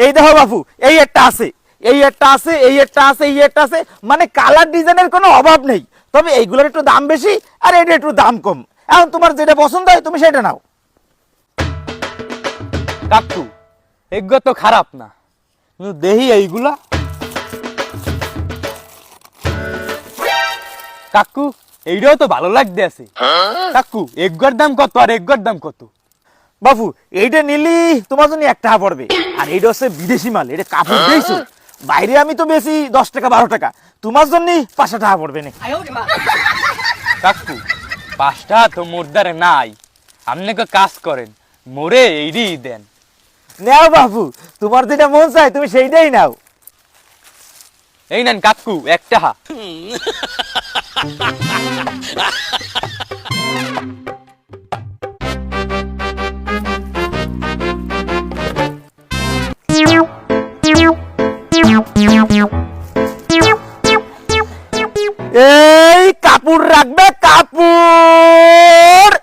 এই দেখো বাপু, এই একটা আছে, এই একটা আছে, এই একটা আছে, এই একটা আছে, মানে কালার ডিজাইনের কোনো অভাব নেই। তবে এইগুলোর একটু দাম বেশি আর এটা একটু দাম কম। এখন তোমার যেটা পছন্দ হয় তুমি সেটা নাও। কাকু এগুলো তো খারাপ না, কিন্তু দেহি এইগুলা। কাকু এইটাও তো ভালো লাগতে আছে। কাকু এগুলোর দাম কত আর এগুলোর দাম কত? বাপু এইটা নিলি তোমার জন্য 1 টাকা পড়বে, আর এইটা হচ্ছে বিদেশি মাল, এটা কাপড় দিয়েছো। বাইরে আমি তো বেশি 10 টাকা 12 টাকা, তোমার জন্য 5 টাকা পড়বে না। কাকু 5টা তো মোরদারে নাই, আপনি কাজ করেন মোরে এইডি দেন। নাও বাপু, তোমার যেটা মন চায় তুমি সেইটাই নাও। এই নেন কাকু 1 টাকা। এই কাপড় রাখবে, কাপড়।